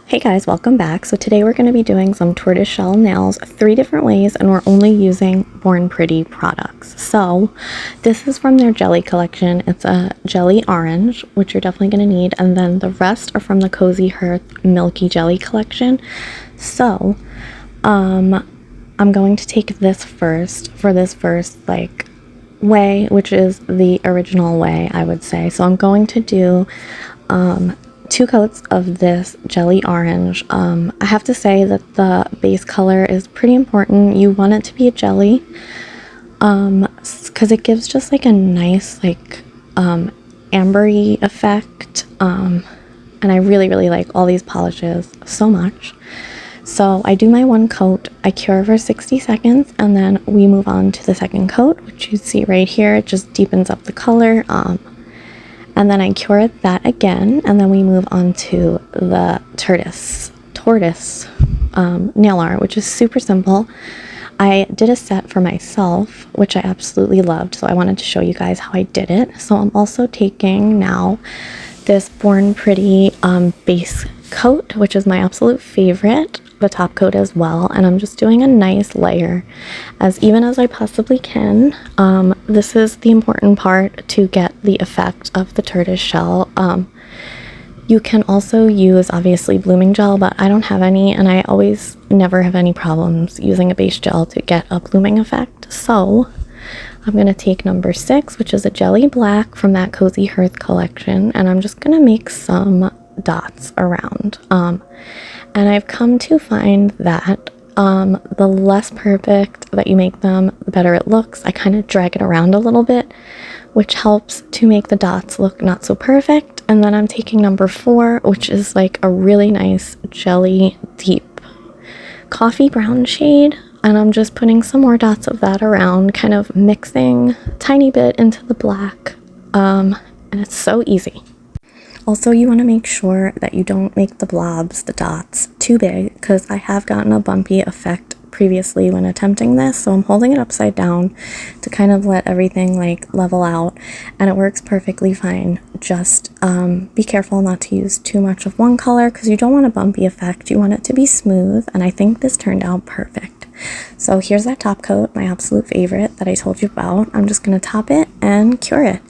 Hey guys, welcome back. So today we're going to be doing some tortoiseshell nails 3 different ways, and we're only using Born Pretty products. So this is from their jelly collection. It's a jelly orange, which you're definitely going to need, and then the rest are from the Cozy Hearth milky jelly collection. So I'm going to take this first for this first way, which is the original way, I would say. So I'm going to do 2 coats of this jelly orange. I have to say that the base color is pretty important. You want it to be a jelly because it gives just like a nice ambery effect, and I really like all these polishes so much. So I do my 1 coat, I cure for 60 seconds, and then we move on to the second coat, which you see right here. It just deepens up the color, and then I cure that again, and then we move on to the Tortoise nail art, which is super simple. I did a set for myself, which I absolutely loved, so I wanted to show you guys how I did it. So I'm also taking now this Born Pretty base coat, which is my absolute favorite, the top coat as well, and I'm just doing a nice layer as even as I possibly can. This is the important part to get the effect of the tortoise shell. You can also use obviously blooming gel, but I don't have any, and I always never have any problems using a base gel to get a blooming effect. So I'm going to take number 6, which is a jelly black from that Cozy Hearth collection, and I'm just going to make some dots around. And I've come to find that the less perfect that you make them, the better it looks. I kind of drag it around a little bit, which helps to make the dots look not so perfect. And then I'm taking number 4, which is like a really nice jelly deep coffee brown shade, and I'm just putting some more dots of that around, kind of mixing a tiny bit into the black, and it's so easy. Also, you want to make sure that you don't make the blobs, the dots, too big, because I have gotten a bumpy effect previously when attempting this. So I'm holding it upside down to kind of let everything level out, and it works perfectly fine. Just be careful not to use too much of one color because you don't want a bumpy effect. You want it to be smooth, and I think this turned out perfect. So here's that top coat, my absolute favorite that I told you about. I'm just going to top it and cure it,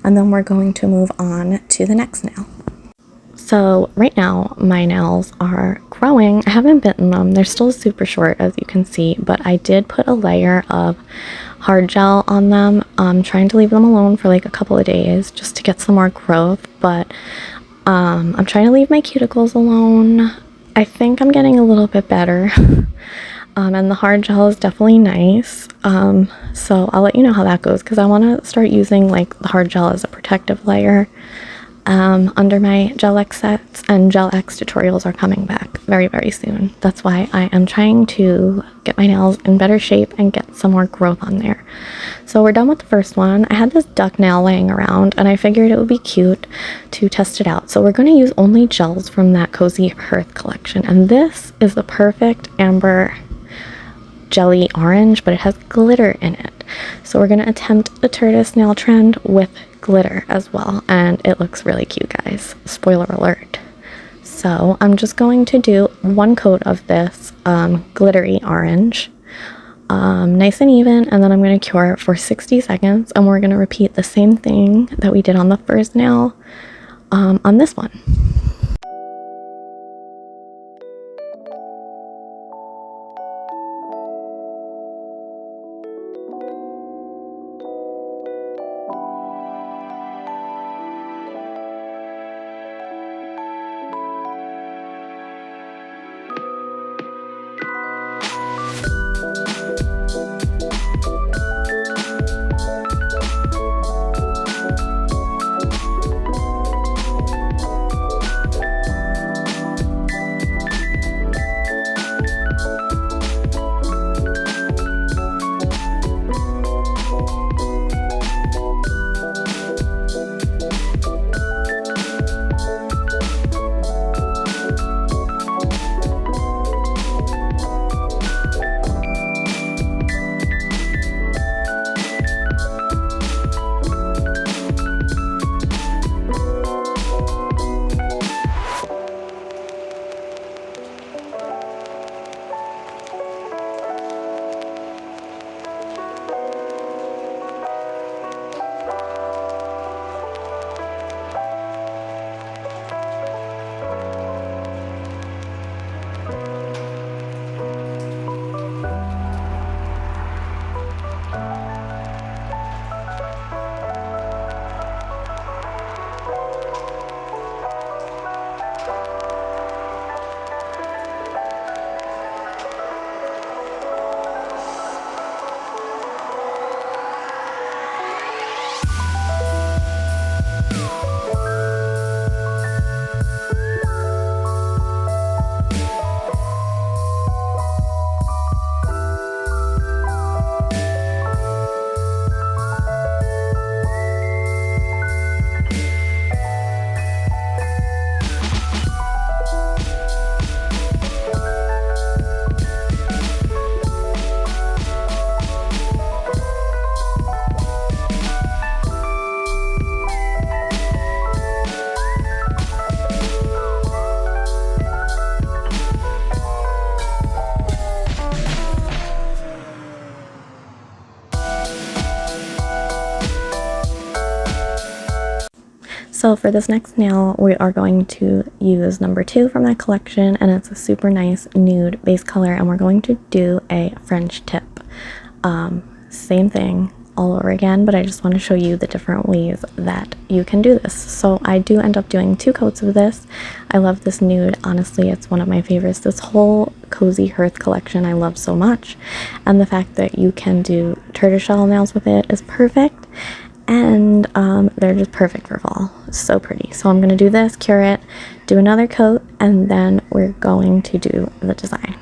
and then we're going to move on to the next nail. So right now my nails are growing. I haven't bitten them. They're still super short, as you can see, but I did put a layer of hard gel on them. I'm trying to leave them alone for like a couple of days just to get some more growth, but I'm trying to leave my cuticles alone. I think I'm getting a little bit better. And the hard gel is definitely nice. So I'll let you know how that goes, because I want to start using the hard gel as a protective layer under my Gel X sets, and Gel X tutorials are coming back very soon. That's why I am trying to get my nails in better shape and get some more growth on there. So we're done with the first one. I had this duck nail laying around, and I figured it would be cute to test it out. So we're going to use only gels from that Cozy Hearth collection, and this is the perfect amber jelly orange, but it has glitter in it. So we're going to attempt the tortoise nail trend with glitter as well, and it looks really cute, guys. Spoiler alert. So I'm just going to do 1 coat of this glittery orange, nice and even, and then I'm going to cure it for 60 seconds, and we're going to repeat the same thing that we did on the first nail on this one. So for this next nail, we are going to use number 2 from that collection, and it's a super nice nude base color, and we're going to do a French tip. Same thing all over again, but I just want to show you the different ways that you can do this. So I do end up doing 2 coats of this. I love this nude. Honestly, it's one of my favorites. This whole cozy Hearth collection I love so much, and the fact that you can do tortoiseshell nails with it is perfect. And they're just perfect for fall. So pretty. So I'm going to do this, cure it, do another coat, and then we're going to do the design.